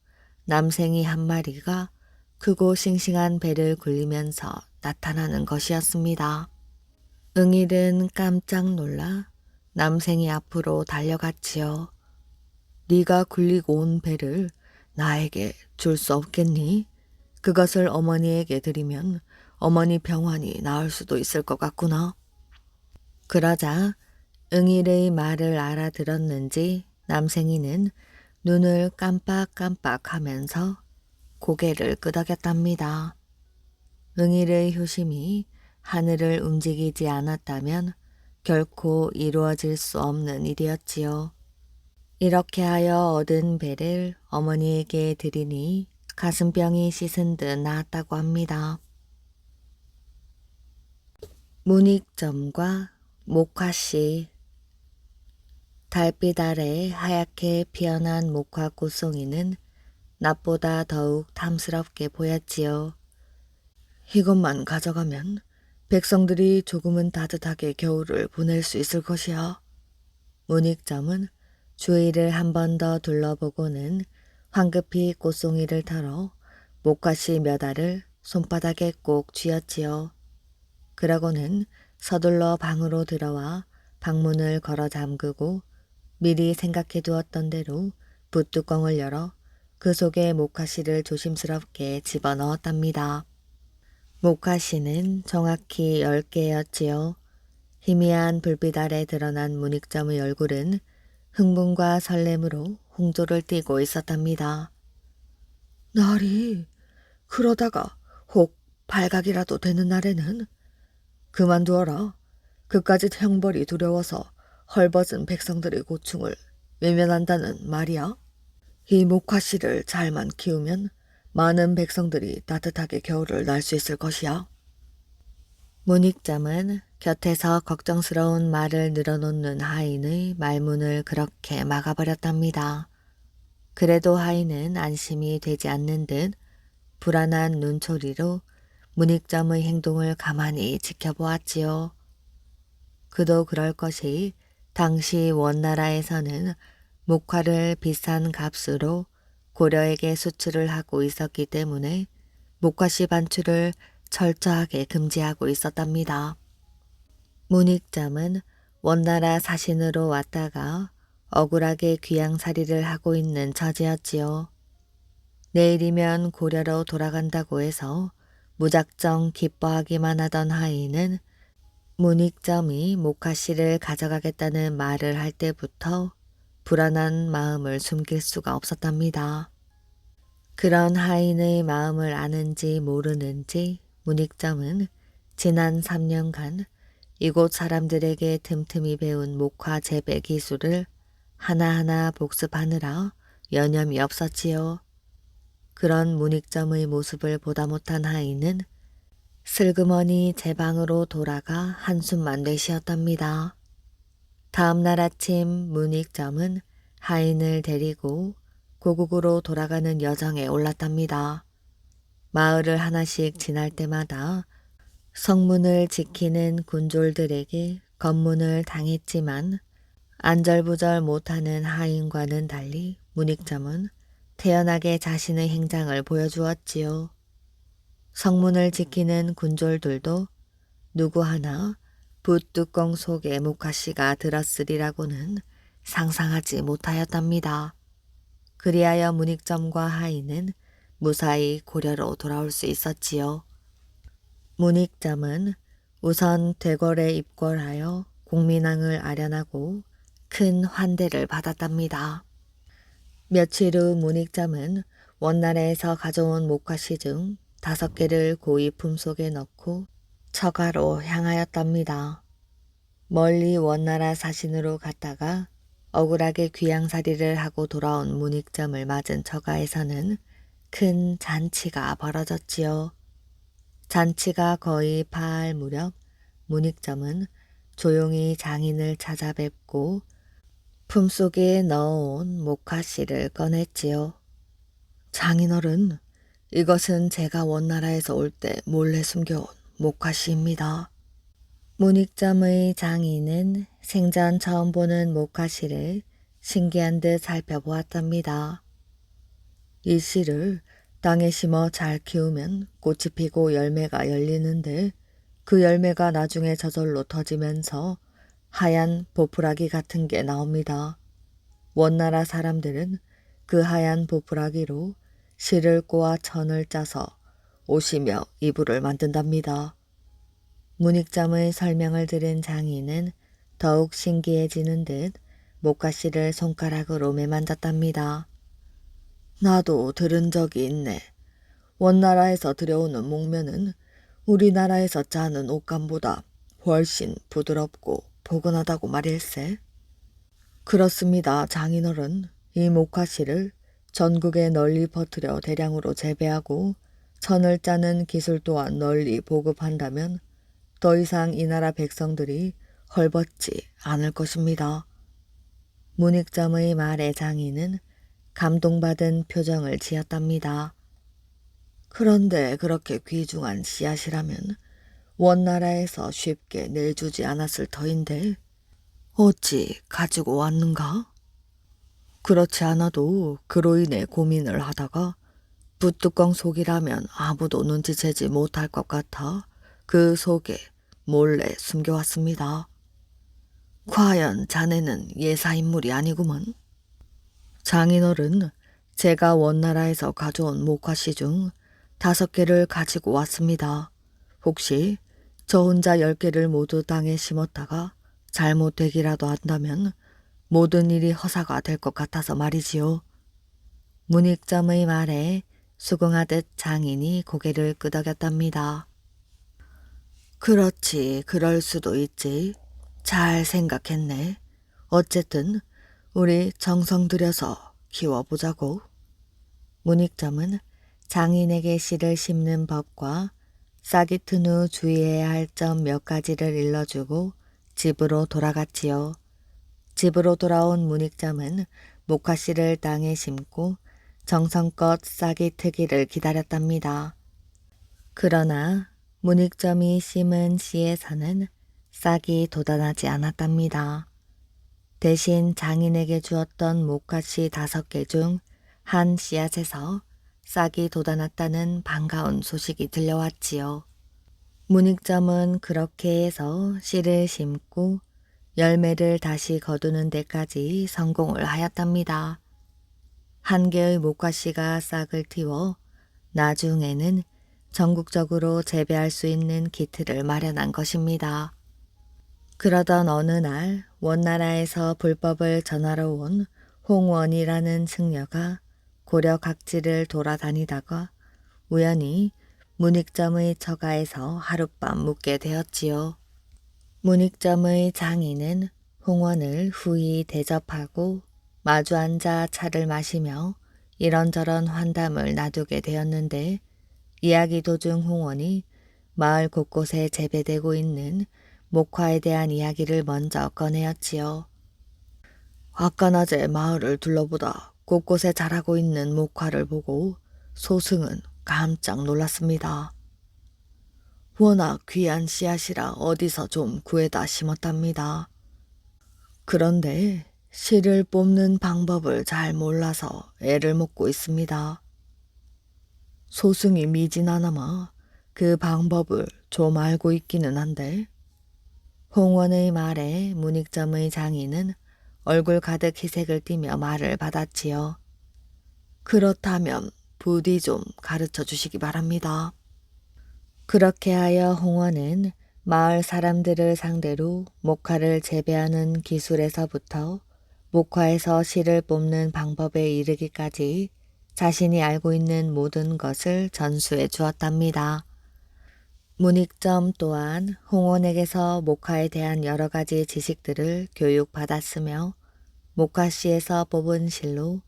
남생이 한 마리가 크고 싱싱한 배를 굴리면서 나타나는 것이었습니다. 응일은 깜짝 놀라 남생이 앞으로 달려갔지요. 네가 굴리고 온 배를 나에게 줄 수 없겠니? 그것을 어머니에게 드리면 어머니 병환이 나을 수도 있을 것 같구나. 그러자 응일의 말을 알아들었는지 남생이는 눈을 깜빡깜빡하면서 고개를 끄덕였답니다. 응일의 효심이 하늘을 움직이지 않았다면 결코 이루어질 수 없는 일이었지요. 이렇게 하여 얻은 배를 어머니에게 드리니 가슴병이 씻은 듯 나았다고 합니다. 문익점과 목화씨. 달빛 아래 하얗게 피어난 목화 꽃송이는 낮보다 더욱 탐스럽게 보였지요. 이것만 가져가면 백성들이 조금은 따뜻하게 겨울을 보낼 수 있을 것이야. 문익점은 주위를 한 번 더 둘러보고는 황급히 꽃송이를 털어 목화씨 몇 알을 손바닥에 꼭 쥐었지요. 그러고는 서둘러 방으로 들어와 방문을 걸어 잠그고 미리 생각해 두었던 대로 붓뚜껑을 열어 그 속에 목화씨를 조심스럽게 집어넣었답니다. 목화씨는 정확히 10개였지요. 희미한 불빛 아래 드러난 문익점의 얼굴은 흥분과 설렘으로 홍조를 띠고 있었답니다. 날이 그러다가 혹 발각이라도 되는 날에는 그만두어라. 그까짓 형벌이 두려워서 헐벗은 백성들의 고충을 외면한다는 말이야. 이 목화씨를 잘만 키우면 많은 백성들이 따뜻하게 겨울을 날 수 있을 것이야. 문익점은 곁에서 걱정스러운 말을 늘어놓는 하인의 말문을 그렇게 막아버렸답니다. 그래도 하인은 안심이 되지 않는 듯 불안한 눈초리로 문익점의 행동을 가만히 지켜보았지요. 그도 그럴 것이 당시 원나라에서는 목화를 비싼 값으로 고려에게 수출을 하고 있었기 때문에 목화씨 반출을 철저하게 금지하고 있었답니다. 문익점은 원나라 사신으로 왔다가 억울하게 귀양살이를 하고 있는 처지였지요. 내일이면 고려로 돌아간다고 해서 무작정 기뻐하기만 하던 하인은 문익점이 목화씨를 가져가겠다는 말을 할 때부터 불안한 마음을 숨길 수가 없었답니다. 그런 하인의 마음을 아는지 모르는지 문익점은 지난 3년간 이곳 사람들에게 틈틈이 배운 목화 재배 기술을 하나하나 복습하느라 여념이 없었지요. 그런 문익점의 모습을 보다 못한 하인은 슬그머니 제 방으로 돌아가 한숨만 내쉬었답니다. 다음 날 아침 문익점은 하인을 데리고 고국으로 돌아가는 여정에 올랐답니다. 마을을 하나씩 지날 때마다 성문을 지키는 군졸들에게 검문을 당했지만 안절부절 못하는 하인과는 달리 문익점은 태연하게 자신의 행장을 보여주었지요. 성문을 지키는 군졸들도 누구 하나 붓뚜껑 속에 목화씨가 들었으리라고는 상상하지 못하였답니다. 그리하여 문익점과 하인은 무사히 고려로 돌아올 수 있었지요. 문익점은 우선 대궐에 입궐하여 공민왕을 아련하고 큰 환대를 받았답니다. 며칠 후 문익점은 원나라에서 가져온 목화씨 중 5개를 고이 품속에 넣고 처가로 향하였답니다. 멀리 원나라 사신으로 갔다가 억울하게 귀양살이를 하고 돌아온 문익점을 맞은 처가에서는 큰 잔치가 벌어졌지요. 잔치가 거의 파할 무렵 문익점은 조용히 장인을 찾아뵙고 품속에 넣어온 목화씨를 꺼냈지요. 장인어른, 이것은 제가 원나라에서 올 때 몰래 숨겨온 목화씨입니다. 문익점의 장인은 생전 처음 보는 목화씨를 신기한 듯 살펴보았답니다. 이 씨를 땅에 심어 잘 키우면 꽃이 피고 열매가 열리는데 그 열매가 나중에 저절로 터지면서 하얀 보풀아기 같은 게 나옵니다. 원나라 사람들은 그 하얀 보풀아기로 실을 꼬아 천을 짜서 옷이며 이불을 만든답니다. 문익점의 설명을 들은 장인은 더욱 신기해지는 듯 목화씨를 손가락으로 매만졌답니다. 나도 들은 적이 있네. 원나라에서 들여오는 목면은 우리나라에서 짜는 옷감보다 훨씬 부드럽고 포근하다고 말일세. 그렇습니다, 장인어른. 이 목화씨를 전국에 널리 퍼뜨려 대량으로 재배하고 천을 짜는 기술 또한 널리 보급한다면 더 이상 이 나라 백성들이 헐벗지 않을 것입니다. 문익점의 말에 장인은 감동받은 표정을 지었답니다. 그런데 그렇게 귀중한 씨앗이라면 원나라에서 쉽게 내주지 않았을 터인데 어찌 가지고 왔는가? 그렇지 않아도 그로 인해 고민을 하다가 붓뚜껑 속이라면 아무도 눈치채지 못할 것 같아 그 속에 몰래 숨겨왔습니다. 과연 자네는 예사인물이 아니구먼. 장인어른, 제가 원나라에서 가져온 목화씨 중 5개를 가지고 왔습니다. 혹시 저 혼자 10개를 모두 땅에 심었다가 잘못되기라도 한다면 모든 일이 허사가 될 것 같아서 말이지요. 문익점의 말에 수긍하듯 장인이 고개를 끄덕였답니다. 그렇지, 그럴 수도 있지. 잘 생각했네. 어쨌든 우리 정성 들여서 키워보자고. 문익점은 장인에게 씨를 심는 법과 싹이 튼 후 주의해야 할 점 몇 가지를 일러주고 집으로 돌아갔지요. 집으로 돌아온 문익점은 목화씨를 땅에 심고 정성껏 싹이 트기를 기다렸답니다. 그러나 문익점이 심은 씨에서는 싹이 돋아나지 않았답니다. 대신 장인에게 주었던 목화씨 5개 중 한 씨앗에서 싹이 돋아났다는 반가운 소식이 들려왔지요. 문익점은 그렇게 해서 씨를 심고 열매를 다시 거두는 데까지 성공을 하였답니다. 1개의 목화씨가 싹을 틔워 나중에는 전국적으로 재배할 수 있는 기틀을 마련한 것입니다. 그러던 어느 날 원나라에서 불법을 전하러 온 홍원이라는 승려가 고려 각지를 돌아다니다가 우연히 문익점의 처가에서 하룻밤 묵게 되었지요. 문익점의 장인은 홍원을 후이 대접하고 마주 앉아 차를 마시며 이런저런 환담을 나누게 되었는데 이야기 도중 홍원이 마을 곳곳에 재배되고 있는 목화에 대한 이야기를 먼저 꺼내었지요. 아까 낮에 마을을 둘러보다 곳곳에 자라고 있는 목화를 보고 소승은 깜짝 놀랐습니다. 워낙 귀한 씨앗이라 어디서 좀 구해다 심었답니다. 그런데 씨를 뽑는 방법을 잘 몰라서 애를 먹고 있습니다. 소승이 미진하나마 그 방법을 좀 알고 있기는 한데 홍원의 말에 문익점의 장인은 얼굴 가득 희색을 띠며 말을 받았지요. 그렇다면 부디 좀 가르쳐 주시기 바랍니다. 그렇게 하여 홍원은 마을 사람들을 상대로 목화를 재배하는 기술에서부터 목화에서 씨를 뽑는 방법에 이르기까지 자신이 알고 있는 모든 것을 전수해 주었답니다. 문익점 또한 홍원에게서 목화에 대한 여러 가지 지식들을 교육받았으며 목화씨에서 뽑은 실로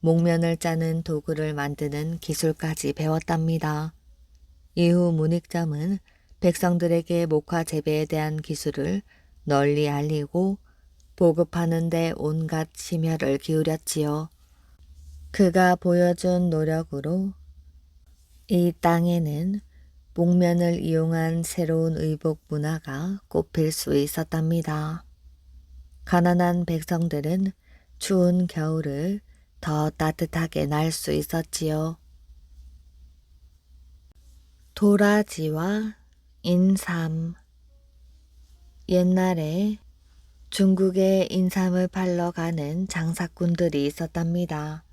목면을 짜는 도구를 만드는 기술까지 배웠답니다. 이후 문익점은 백성들에게 목화 재배에 대한 기술을 널리 알리고 보급하는 데 온갖 심혈을 기울였지요. 그가 보여준 노력으로 이 땅에는 목면을 이용한 새로운 의복 문화가 꽃필 수 있었답니다. 가난한 백성들은 추운 겨울을 더 따뜻하게 날 수 있었지요. 도라지와 인삼. 옛날에 중국에 인삼을 팔러 가는 장사꾼들이 있었답니다.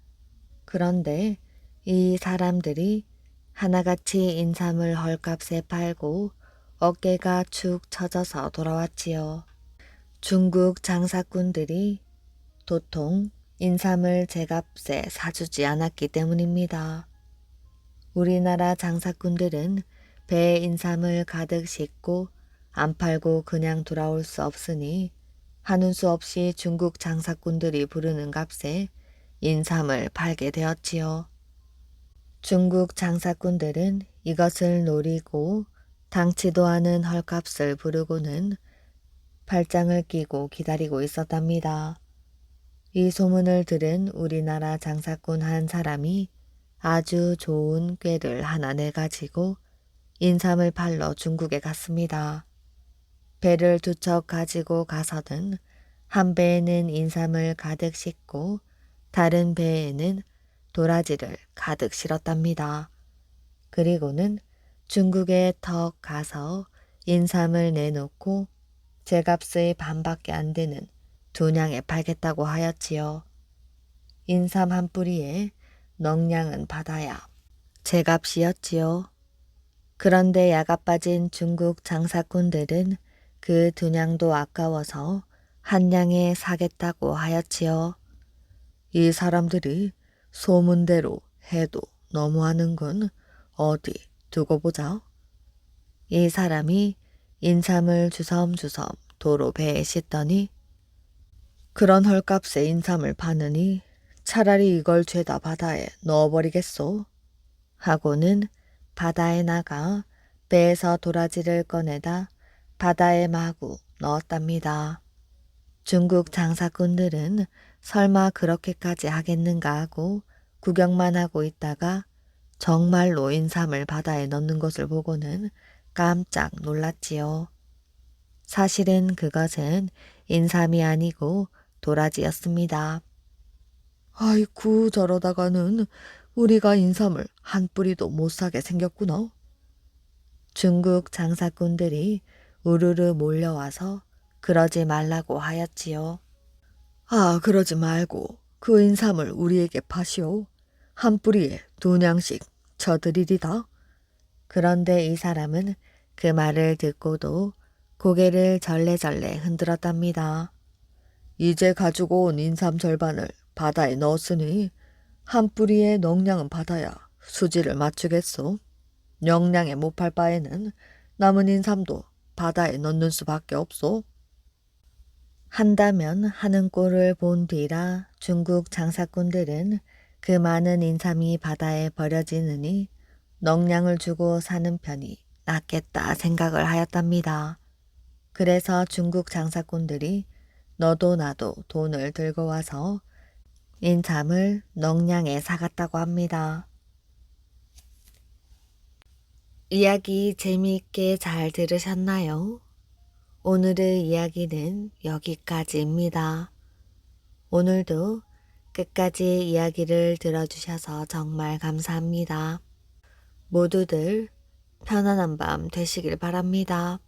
그런데 이 사람들이 하나같이 인삼을 헐값에 팔고 어깨가 축 처져서 돌아왔지요. 중국 장사꾼들이 도통 인삼을 제값에 사주지 않았기 때문입니다. 우리나라 장사꾼들은 배에 인삼을 가득 싣고 안 팔고 그냥 돌아올 수 없으니 하는 수 없이 중국 장사꾼들이 부르는 값에 인삼을 팔게 되었지요. 중국 장사꾼들은 이것을 노리고 당치도 않은 헐값을 부르고는 팔짱을 끼고 기다리고 있었답니다. 이 소문을 들은 우리나라 장사꾼 한 사람이 아주 좋은 꾀를 하나 내가지고 인삼을 팔러 중국에 갔습니다. 배를 두 척 가지고 가서는 한 배에는 인삼을 가득 싣고 다른 배에는 도라지를 가득 실었답니다. 그리고는 중국에 턱 가서 인삼을 내놓고 제값의 반밖에 안 되는 두냥에 팔겠다고 하였지요. 인삼 한 뿌리에 넉냥은 받아야 제값이었지요. 그런데 야가 빠진 중국 장사꾼들은 그 두냥도 아까워서 한 냥에 사겠다고 하였지요. 이 사람들이 소문대로 해도 너무하는군. 어디 두고 보자. 이 사람이 인삼을 주섬주섬 도로 배에 싣더니 그런 헐값에 인삼을 파느니 차라리 이걸 죄다 바다에 넣어버리겠소. 하고는 바다에 나가 배에서 도라지를 꺼내다 바다에 마구 넣었답니다. 중국 장사꾼들은 설마 그렇게까지 하겠는가 하고 구경만 하고 있다가 정말로 인삼을 바다에 넣는 것을 보고는 깜짝 놀랐지요. 사실은 그것은 인삼이 아니고 도라지였습니다. 아이쿠 저러다가는 우리가 인삼을 한 뿌리도 못 사게 생겼구나. 중국 장사꾼들이 우르르 몰려와서 그러지 말라고 하였지요. 아, 그러지 말고 그 인삼을 우리에게 파시오. 한 뿌리에 두 냥씩 쳐드리리다. 그런데 이 사람은 그 말을 듣고도 고개를 절레절레 흔들었답니다. 이제 가지고 온 인삼 절반을 바다에 넣었으니 한 뿌리의 넉냥은 받아야 수지를 맞추겠소. 영량에 못 팔 바에는 남은 인삼도 바다에 넣는 수밖에 없소. 한다면 하는 꼴을 본 뒤라 중국 장사꾼들은 그 많은 인삼이 바다에 버려지느니 넉냥을 주고 사는 편이 낫겠다 생각을 하였답니다. 그래서 중국 장사꾼들이 너도 나도 돈을 들고 와서 인삼을 넉냥에 사갔다고 합니다. 이야기 재미있게 잘 들으셨나요? 오늘의 이야기는 여기까지입니다. 오늘도 끝까지 이야기를 들어주셔서 정말 감사합니다. 모두들 편안한 밤 되시길 바랍니다.